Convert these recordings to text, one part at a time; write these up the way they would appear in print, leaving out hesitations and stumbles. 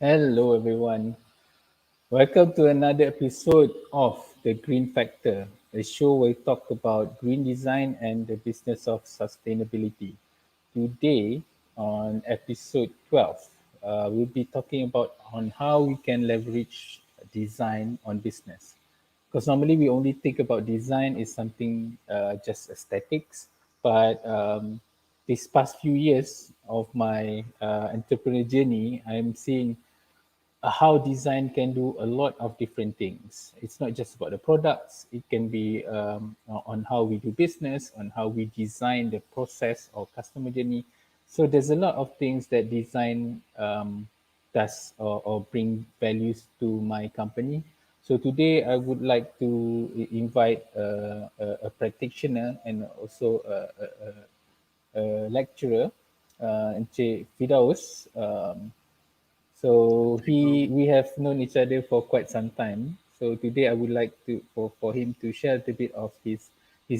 Hello, everyone. Welcome to another episode of The Green Factor, a show where we talk about green design and the business of sustainability. Today, on episode 12, we'll be talking about on how we can leverage design on business. Because normally we only think about design is something just aesthetics, but these past few years of my entrepreneur journey, I'm seeing how design can do a lot of different things. It's not just about the products. It can be on how we do business, on how we design the process or customer journey. So there's a lot of things that design does or bring values to my company. So today I would like to invite a practitioner and also a lecturer, Encik Firdaus. So we have known each other for quite some time. So today I would like to for him to share a bit of his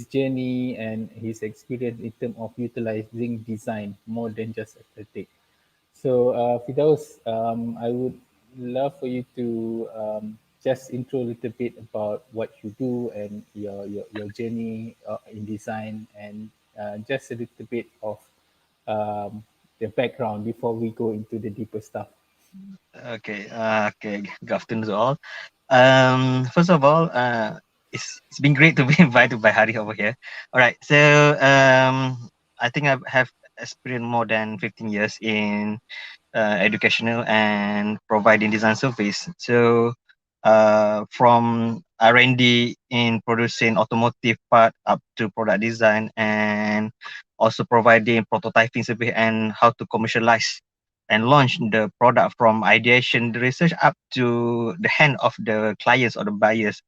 journey and his experience in terms of utilizing design more than just aesthetic. So Firdaus, I would love for you to just intro a little bit about what you do and your journey in design and just a little bit of the background before we go into the deeper stuff. Okay. Good afternoon to all. First of all, it's been great to be invited by Hari over here. All right, so I think I have experienced more than 15 years in educational and providing design service. So, from R&D in producing automotive part up to product design and also providing prototyping service and how to commercialize and launch the product from ideation the research up to the hand of the clients or the buyers.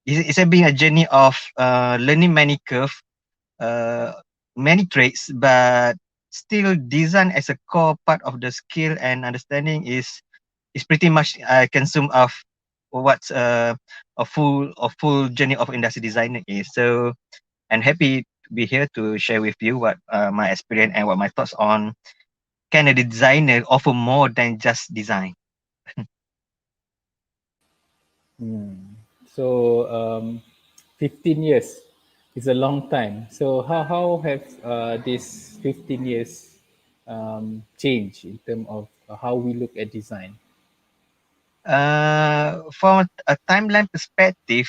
It's been a journey of learning many curve, uh, many traits, but still design as a core part of the skill and understanding is pretty much consumed of what a full journey of industry designer is. So I'm happy to be here to share with you what my experience and what my thoughts on can a designer offer more than just design. Hmm. So 15 years is a long time. So how have these 15 years changed in terms of how we look at design? From a timeline perspective,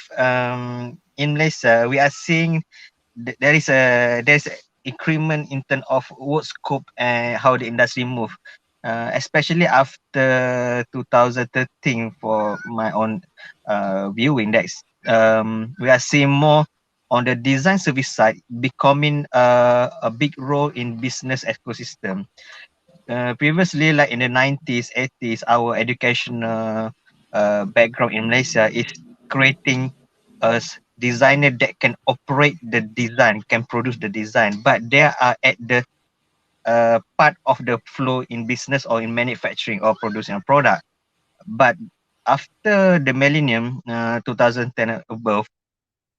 in Malaysia, we are seeing there's a increment in terms of work scope and how the industry move, especially after 2013. For my own viewing, that's we are seeing more on the design service side becoming a big role in business ecosystem. Previously, like in the 90s, 80s, our educational background in Malaysia is creating a designer that can operate the design, can produce the design, but they are at the part of the flow in business or in manufacturing or producing a product. But after the millennium, 2010 and above,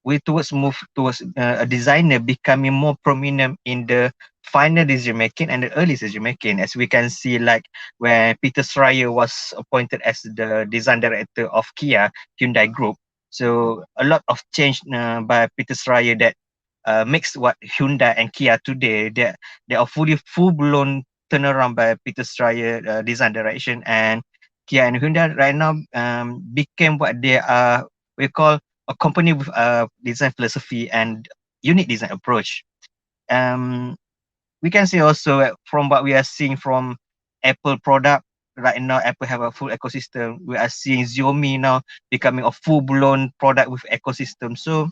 we towards move towards a designer becoming more prominent in the final decision making and the early decision making, as we can see, like when Peter Schreier was appointed as the design director of Kia Hyundai Group. So a lot of change by Peter Schreier that makes what Hyundai and Kia today. They are full blown turnaround by Peter Schreier design direction, and Kia and Hyundai right now became what they are. We call a company with a design philosophy and unique design approach. Um, we can see also from what we are seeing from Apple product right now. Apple have a full ecosystem. We are seeing Xiaomi now becoming a full blown product with ecosystem. So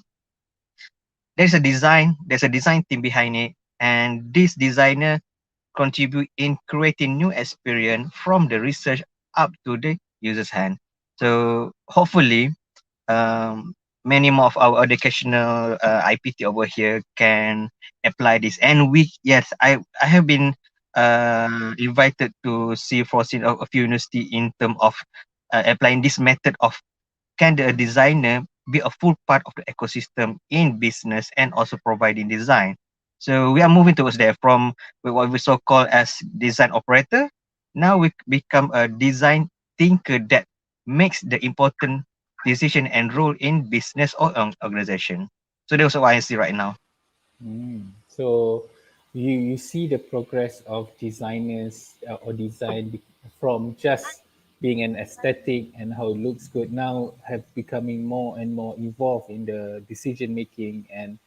there's a design team behind it, and this designer contribute in creating new experience from the research up to the user's hand. So hopefully many more of our educational IPT over here can apply this. And yes, I have been invited to see foreseen of a few university in terms of applying this method of can the designer be a full part of the ecosystem in business and also providing design. So we are moving towards there from what we so called as design operator. Now we become a design thinker that makes the important decision and role in business or organization. So that's what I see right now. So you see the progress of designers or from just being an aesthetic and how it looks good now have becoming more and more involved in the decision making and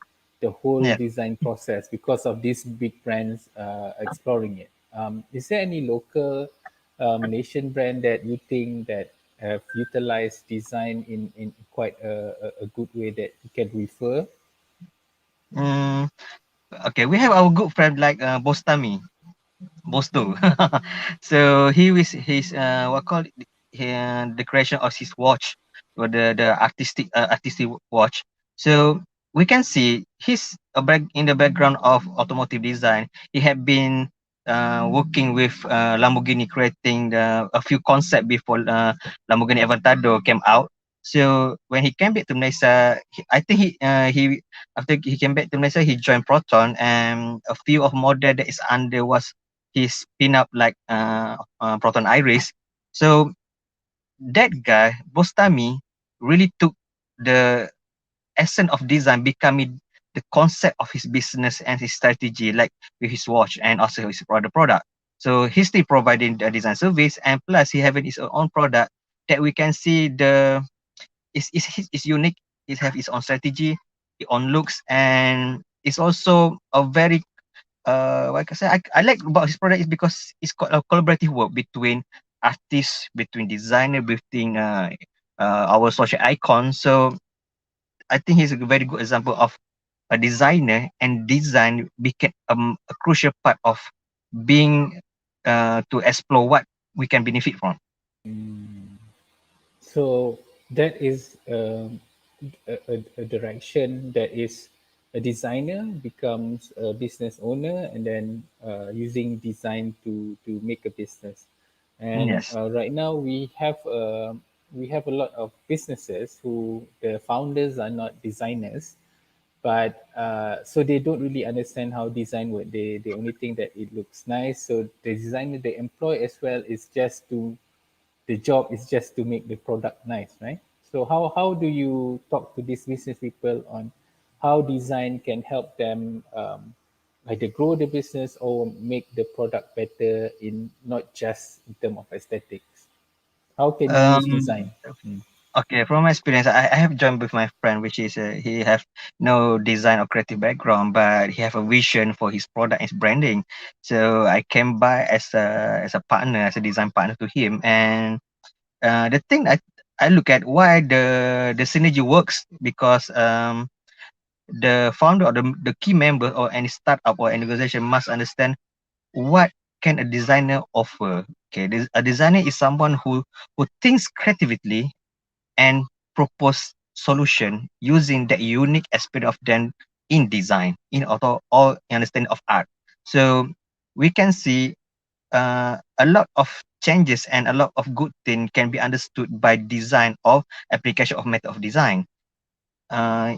the whole Yeah. design process because of these big brands exploring it. Is there any local nation brand that you think that have utilized design in quite a good way that you can refer? Mm, okay, we have our good friend like Bostami. Bosto. So he was his what called the creation of his watch or the artistic watch. So we can see he's in the background of automotive design. He had been working with Lamborghini creating a few concept before Lamborghini Aventador came out. So when he came back to Malaysia, I think he after he came back to Malaysia, he joined Proton, and a few of model that is under was his pin-up like Proton Iris. So that guy, Bostami, really took the essence of design, becoming the concept of his business and his strategy, like with his watch and also his product. So he's still providing the design service, and plus he having his own product that we can see is unique. It have its own strategy, its own looks, and it's also a very like I said, I like about his product is because it's got a collaborative work between artists, between designer, between our social icon. So I think he's a very good example of a designer, and design became a crucial part of being to explore what we can benefit from. So that is a direction that is a designer becomes a business owner and then using design to make a business. And Yes. right now we have a lot of businesses who the founders are not designers, but so they don't really understand how design work. They only think that it looks nice. So the designer they employ as well is just to the job is just to make the product nice, right? So how do you talk to these business people on how design can help them either grow the business or make the product better in not just in terms of aesthetics? How can you use Um, design? Mm. Okay, from my experience, I have joined with my friend, which is he have no design or creative background, but he have a vision for his product and his branding. So I came by as a partner, as a design partner to him, and the thing I look at why the synergy works because the founder or the key member or any startup or any organization must understand what can a designer offer. Okay, a designer is someone who thinks creatively and propose solution using that unique aspect of them in design, in auto or understanding of art. So we can see a lot of changes and a lot of good thing can be understood by design of application of method of design.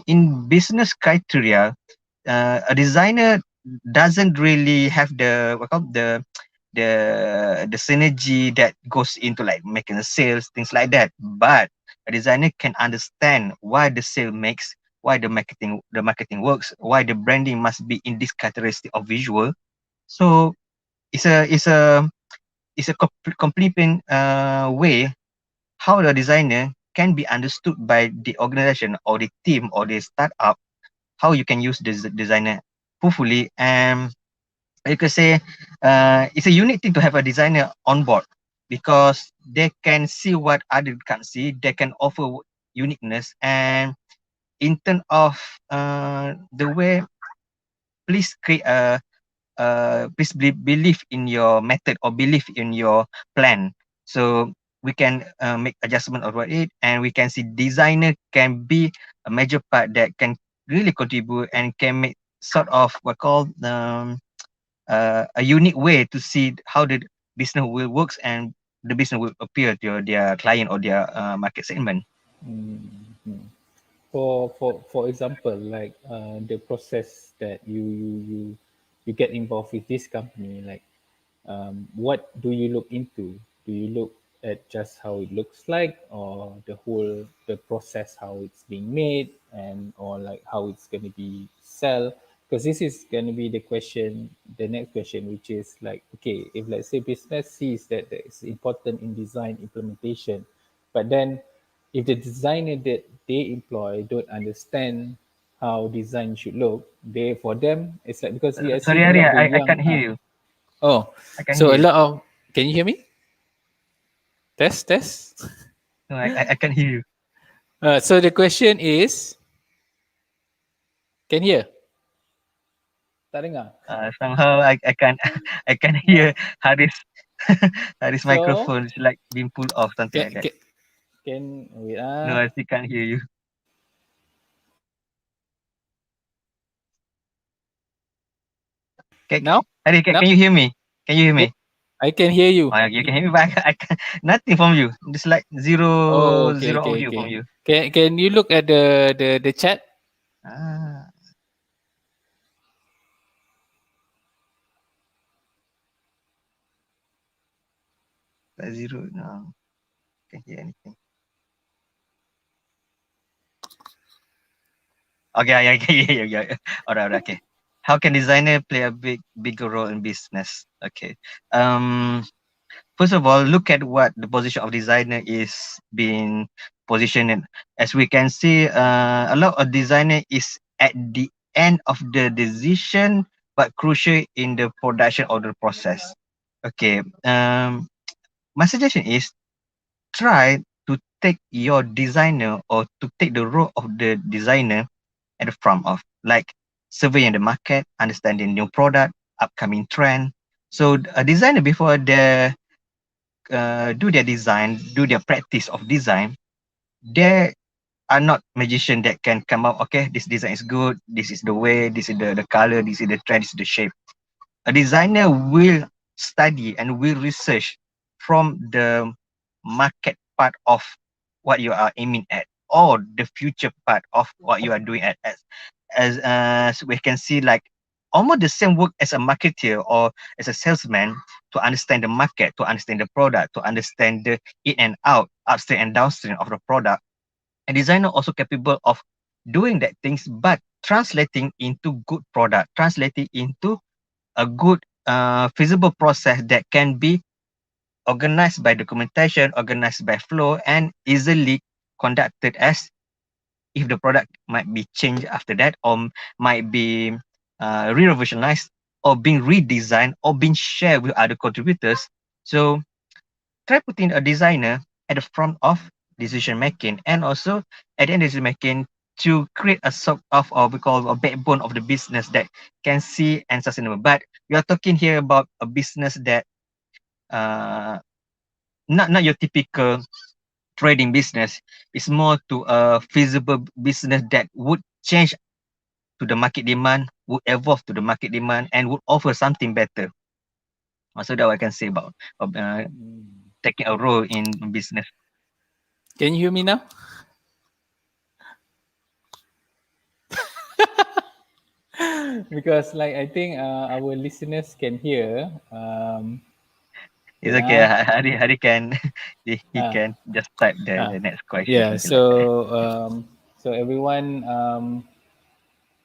In business criteria, a designer doesn't really have the what call the synergy that goes into like making the sales, things like that. But a designer can understand why the sale makes, why the marketing works, why the branding must be in this characteristic of visual. So it's a it's a it's a completing way how the designer can be understood by the organization or the team or the startup, how you can use this designer hopefully. And you could say it's a unique thing to have a designer on board because they can see what other can't see. They can offer uniqueness, and in terms of the way, please create please believe in your method or believe in your plan. So we can make adjustment over it, and we can see designer can be a major part that can really contribute and can make sort of what called a unique way to see how the business will works and the business will appear to their client or their market segment. Mm. For example, like the process that you get involved with this company, like what do you look into? Do you look at just how it looks like, or the process, how it's being made, and or like how it's going to be sell? Because this is going to be the question, the next question, which is like, okay, if let's say business sees that it's important in design implementation, but then if the designer that they employ don't understand how design should look, they for them it's like, because we are Sorry, seeing a Ari, lot of the I can't young hear you. oh, I can't so hear a you. lot of, can you hear me? Test, test. No, I can't hear you. So the question is, can hear? Tak dengar. Somehow I can't I can Uh, hear Haris Haris so microphone is like being pulled off, something can, like that. can, can wait No, I still can't hear you. Can, now Haris, now can you hear me? Can you hear yeah, me? I can hear you. Oh, you can hear me, but I can, nothing from you. It's like Oh, zero okay, zero okay, audio from okay. you. Can you look at the chat Ah, like zero. No, can't hear anything. Okay, yeah, yeah, yeah, yeah. Alright, okay. How can designer play a bigger role in business? Okay. Um, First of all, look at what the position of designer is being positioned in. As we can see, a lot of designer is at the end of the decision, but crucial in the production of the process. Okay. My suggestion is try to take your designer or to take the role of the designer at the front of, like, surveying the market, understanding new product, upcoming trend. So a designer before they do their design, do their practice of design, they are not magician that can come up, okay, this design is good, this is the way, this is the color, this is the trend, this is the shape. A designer will study and will research from the market part of what you are aiming at, or the future part of what you are doing at, as we can see, like, almost the same work as a marketer or as a salesman, to understand the market, to understand the product, to understand the in and out, upstream and downstream of the product. A designer also capable of doing that things, but translating into good product, translating into a good feasible process that can be organized by documentation, organized by flow, and easily conducted, as if the product might be changed after that, or might be re-revisionized, or being redesigned, or being shared with other contributors. So try putting a designer at the front of decision making, and also at the end of decision making, to create a sort of, or we call, a backbone of the business that can see and sustainable. But we are talking here about a business that uh, not your typical trading business. It's more to a feasible business that would change to the market demand, would evolve to the market demand, and would offer something better. So that I can say about taking a role in business. Can you hear me now? Because like I think our listeners can hear. It's Wait okay. ah. Hari can he Ah, can just type the ah. next question, Yeah. something like that. So everyone,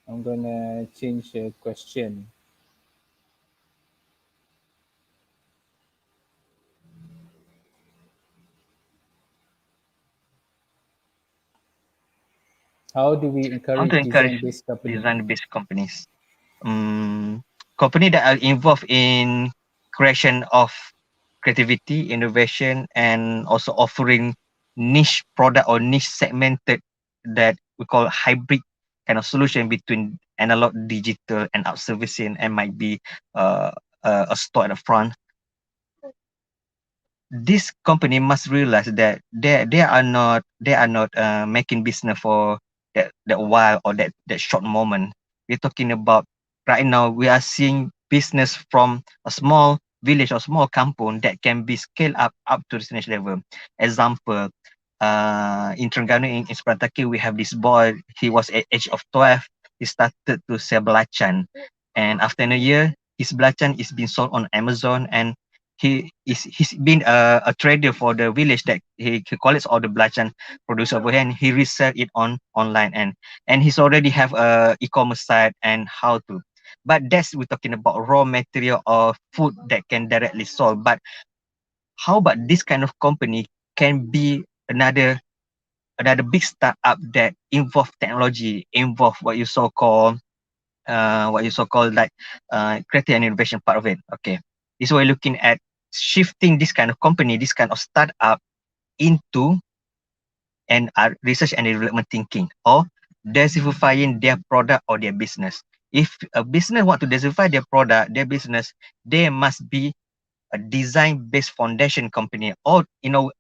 I'm gonna change the question. How do we How to encourage encourage design-based company? design-based companies? Um, Company that are involved in creation of creativity, innovation, and also offering niche product or niche segmented, that we call hybrid kind of solution between analog, digital, and outservicing, and might be uh, a store at the front. This company must realize that they are not making business for that while, or that short moment. We're talking about, right now we are seeing business from a small village or small kampung that can be scaled up to the national level. Example, in Terengganu, in Separataki, we have this boy. He was at age of 12. He started to sell belacan, and after a year, his belacan is being sold on Amazon, and he's been a trader for the village that he collects all the belacan produced over here, and he resell it on online, and he's already have a e-commerce site and how to. But that's we're talking about raw material or food that can directly sold. But how about this kind of company can be another big startup that involve technology, involve what you so called like creative and innovation part of it. Okay, this is why looking at shifting this kind of company, this kind of startup into and research and development thinking, or diversifying their product or their business. If a business want to diversify their product, their business, they must be a design based foundation company, or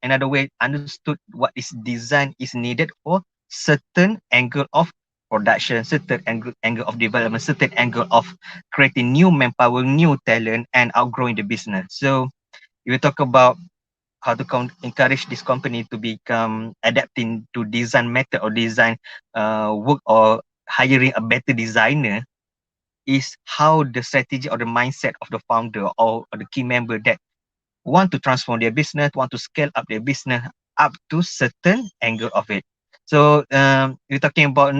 another way understood what is design is needed for certain angle of production, certain angle of development, certain angle of creating new manpower, new talent, and outgrowing the business. So if we talk about how to encourage this company to become adapting to design method or design work, or hiring a better designer, is how the strategy or the mindset of the founder or the key member that want to transform their business, want to scale up their business up to certain angle of it. So we're talking about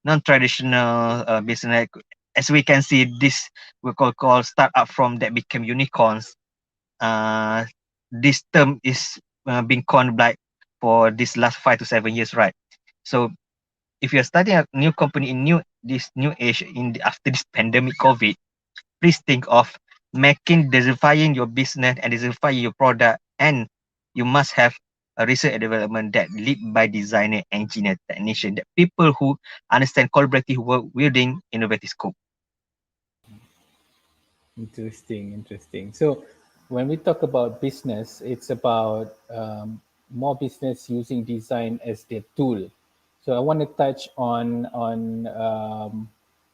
non-traditional business. As we can see, this we call startup from that became unicorns. Uh, this term is being coined like for this last 5 to 7 years, right? So if you're starting a new company in this new age after this pandemic COVID, please think of making diversifying your business and diversifying your product, and you must have a research and development that lead by designer, engineer, technician, that people who understand collaborative work within innovative scope. Interesting, interesting. So, when we talk about business, it's about more business using design as their tool. So, I want to touch on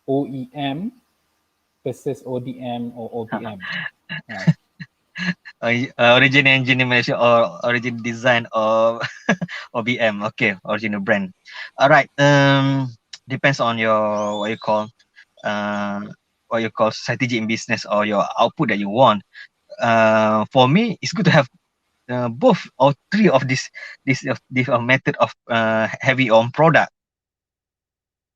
OEM versus ODM or OBM. Uh, Origin engineer Malaysia or origin design or OBM. Okay, original brand. All right. Depends on your uh what you call strategy in business or your output that you want. For me, it's good to have both or three of this method of heavy on product,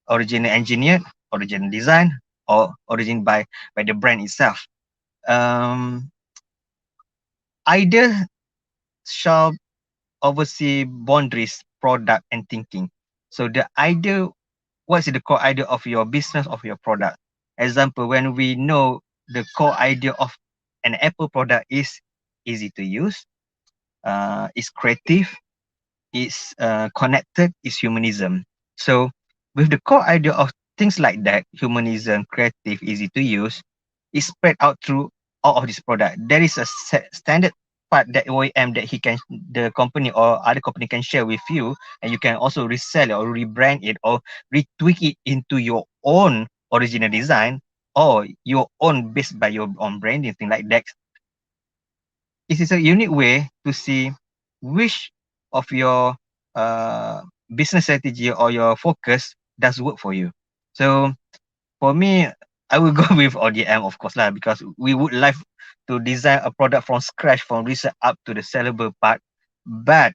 origin engineered, origin design, or origin by the brand itself. Um, Either shall oversee boundaries, product, and thinking. So the idea, what's the core idea of your business, of your product? Example, when we know the core idea of an Apple product is easy to use, is creative, is connected, is humanism. So with the core idea of things like that, humanism, creative, easy to use, is spread out through all of this product. There is a standard part that OEM that the company or other company can share with you, and you can also resell it or rebrand it or retweak it into your own original design or your own based by your own branding, thing like that. It is a unique way to see which of your uh, business strategy or your focus does work for you. So for me, I will go with ODM, of course, lah, because we would like to design a product from scratch, from research up to the sellable part, but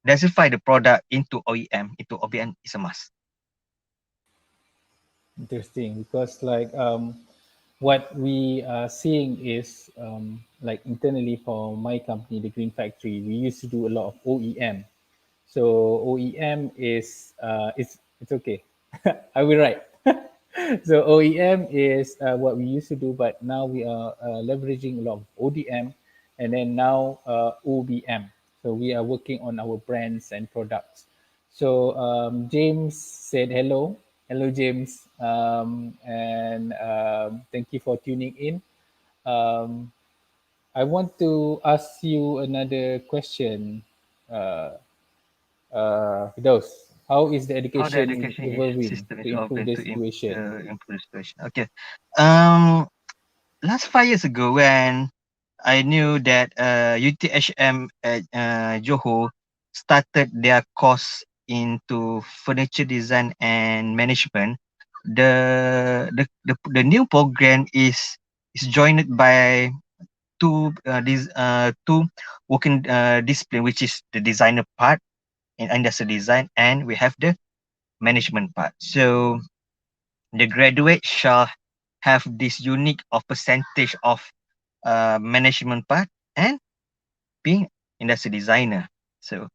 diversify the product into OEM, into OBM is a must. Interesting, because what we are seeing is like internally for my company, the Green Factory, we used to do a lot of OEM. So OEM is it's okay. I will write. So OEM is what we used to do, but now we are leveraging a lot of ODM, and then now OBM. So we are working on our brands and products. So James said hello. Hello, James. And thank you for tuning in. Um, I want to ask you another question, uh, Firdaus. How is the How the education education evolving system to is improve open the to situation? improve the situation. Okay. Um, Last 5 years ago, when I knew that UTHM at Johor started their course into furniture design and management, the new program is joined by two working discipline, which is the designer part in industrial design, and we have the management part. So the graduate shall have this unique of percentage of management part and being industrial designer. So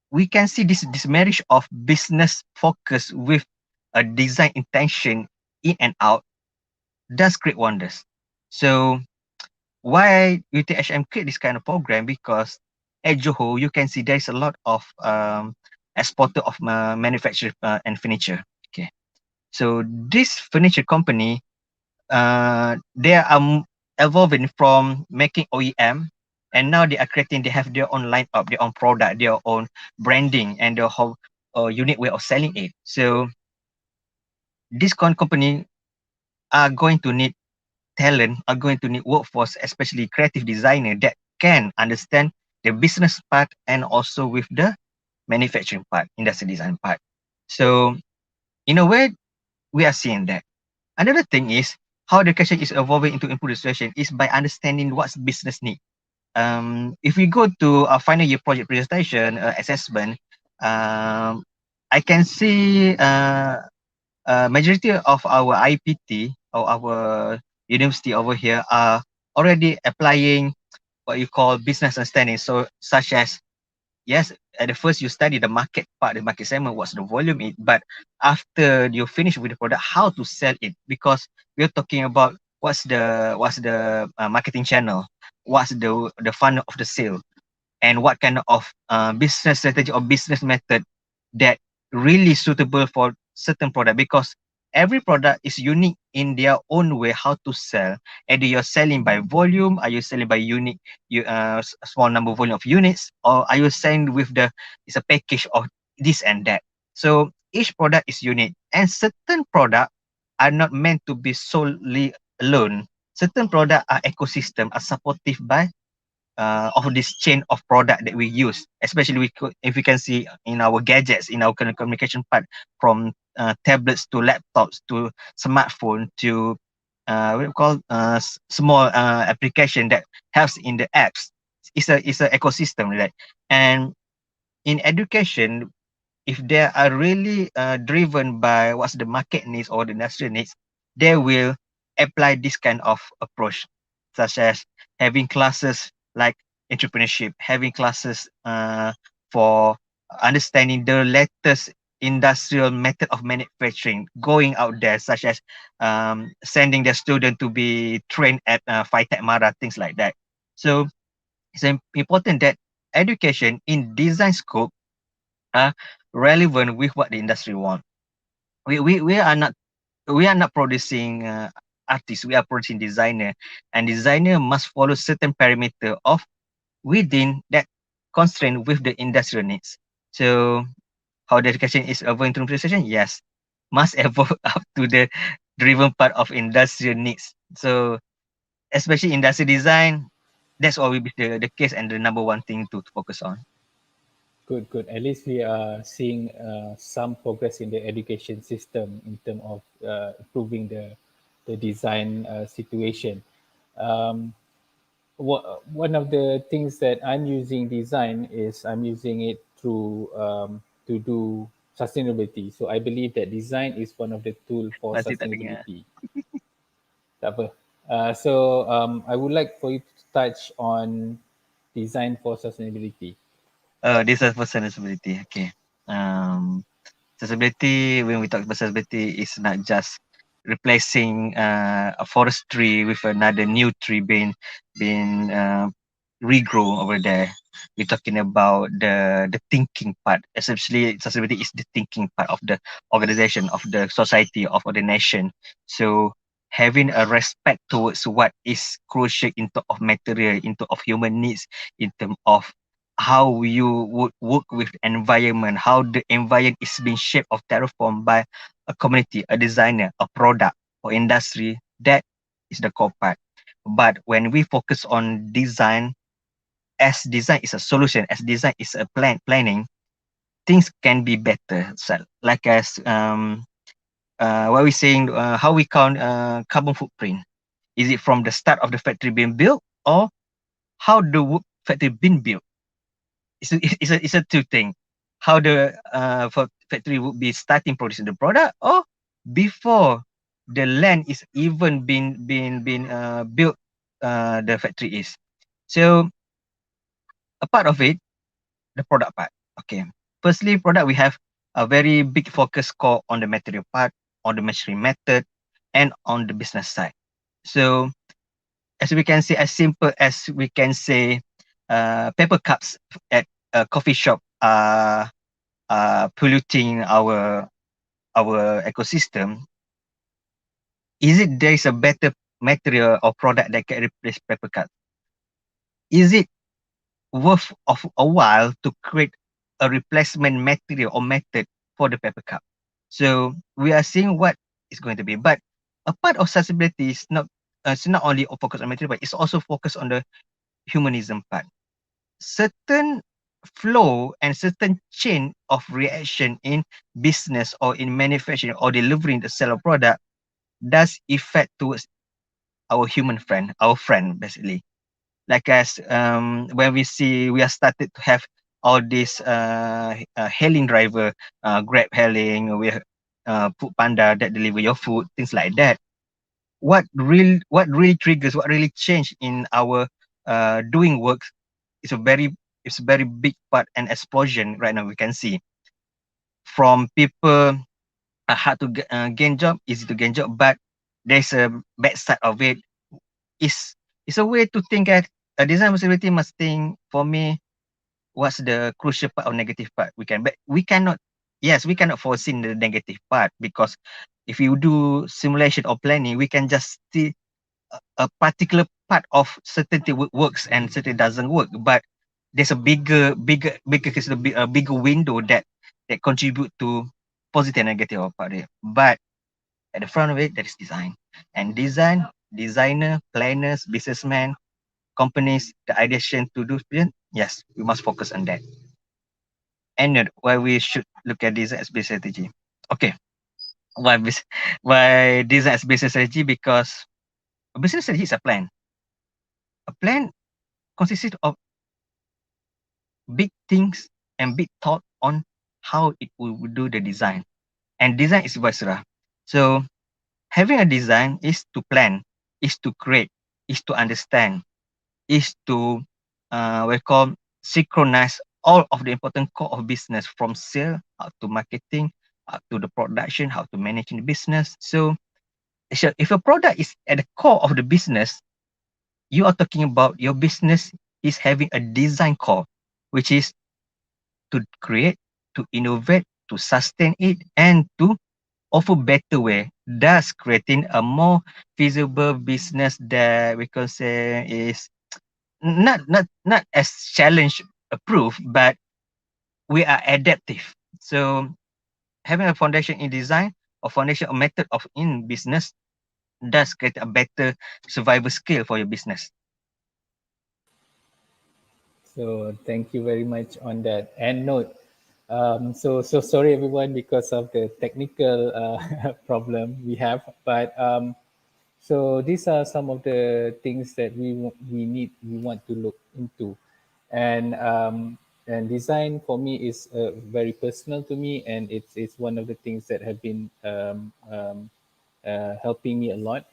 we can see this marriage of business focus with a design intention in and out does create wonders. So why UTHM create this kind of program? Because at Johor, you can see there's a lot of exporter of manufacture and furniture. Okay, so this furniture company, they are evolving from making OEM, and now they are creating. They have their own line up, their own product, their own branding, and their whole unique way of selling it. So this company are going to need talent, are going to need workforce, especially creative designer that can understand the business part and also with the manufacturing part, industrial design part. So in a way, we are seeing that. Another thing is how education is evolving into improve the situation is by understanding what's business need. If we go to our final year project presentation assessment, um, I can see majority of our IPT or our university over here are already applying what you call business understanding. So such as, yes, at the first you study the market part, the market segment, what's the volume it, but after you finish with the product, how to sell it, because we're talking about what's the marketing channel, what's the funnel of the sale, and what kind of business strategy or business method that really suitable for certain product, because every product is unique in their own way how to sell. Either you're selling by volume, are you selling by unique small number volume of units, or are you selling with the it's a package of this and that. So each product is unique, and certain product are not meant to be solely alone. Certain product are ecosystem, are supportive by of this chain of product that we use, especially if we can see in our gadgets, in our communication part, from tablets to laptops to smartphone to what we call small application that helps in the apps. It's a ecosystem, right? And in education, if they are really driven by what's the market needs or the industry needs, they will apply this kind of approach, such as having classes like entrepreneurship, having classes for understanding the latest industrial method of manufacturing, going out there, such as sending their student to be trained at FITEC Mara, things like that. So it's important that education in design scope are relevant with what the industry want. We are not producing artists. We are producing designer, and designer must follow certain parameter of within that constraint with the industrial needs. So how the education is evolving through precision? Yes, must evolve up to the driven part of industrial needs. So especially industrial design, that's what will be the case and the number one thing to focus on. Good, good. At least we are seeing some progress in the education system in terms of improving the design situation. Um, One of the things that I'm using design is I'm using it to do sustainability. So I believe that design is one of the tool for Masih tak dengar. sustainability. Tak apa. I would like for you to touch on design for sustainability. This is for sustainability. Okay. Sustainability, when we talk about sustainability, is not just replacing a forestry with another new tree being regrow over there. We're talking about the thinking part. Essentially, sustainability is the thinking part of the organization, of the society, of the nation. So having a respect towards what is crucial in terms of material, in terms of human needs, in terms of how you would work with environment, how the environment is being shaped or terraformed by a community, a designer, a product or industry. That is the core part. But when we focus on design, as design is a solution, as design is a planning, things can be better. So like as what we saying, how we count carbon footprint. Is it from the start of the factory being built, or how the factory been built? It's a two thing. How the factory would be starting producing the product, or before the land is even been built, the factory is. So a part of it, the product part. Okay. Firstly, product, we have a very big focus core on the material part, on the machining method, and on the business side. So as we can say, as simple as we can say, paper cups at a coffee shop are polluting our ecosystem. Is it there is a better material or product that can replace paper cups? Is it worth of a while to create a replacement material or method for the paper cup? So we are seeing what is going to be. But a part of sustainability is not, it's not only focused on material, but it's also focused on the humanism part. Certain flow and certain chain of reaction in business or in manufacturing or delivering the sell of product does effect towards our human friend, our friend basically. Like as when we see we are started to have all this hailing driver, grab hailing, we food panda that deliver your food, things like that. What really triggers, what really change in our doing work is a very big part and explosion right now we can see from people hard to gain job, easy to gain job, but there's a bad side of it. It's a way to think at a design possibility must think for me what's the crucial part or negative part but we cannot, yes, we cannot foresee the negative part, because if you do simulation or planning, we can just see a particular part of certain thing works and certain doesn't work, but there's a bigger window that contribute to positive and negative part of it. But at the front of it, there is design, and designer, planners, businessmen, companies, the ideation to do plan, yes, we must focus on that. And why we should look at design as business strategy. Okay, why why design as business strategy? Because a business strategy is a plan. A plan consists of big things and big thought on how it will do the design. And design is vice versa. So having a design is to plan, is to create, is to understand, is to we call synchronize all of the important core of business, from sale out to marketing, out to the production, how to manage the business. So if a product is at the core of the business, you are talking about your business is having a design core, which is to create, to innovate, to sustain it, and to offer better way, thus creating a more feasible business that we can say is not as challenge approved, but we are adaptive. So having a foundation in design or foundation or method of in business does create a better survival skill for your business. So thank you very much on that Endnote. So sorry everyone because of the technical problem we have, but so these are some of the things that we want to look into, and design for me is very personal to me, and it's one of the things that have been helping me a lot.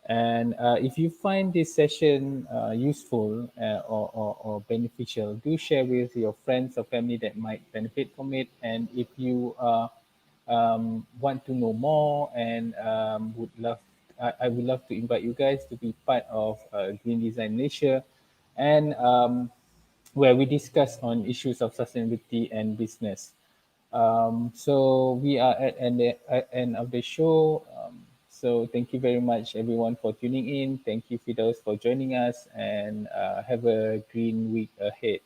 And if you find this session useful or beneficial, do share with your friends or family that might benefit from it. And if you want to know more and I would love to invite you guys to be part of Green Design Malaysia, and where we discuss on issues of sustainability and business. So we are at end of the show. So thank you very much, everyone, for tuning in. Thank you, Firdaus, for joining us, and have a green week ahead.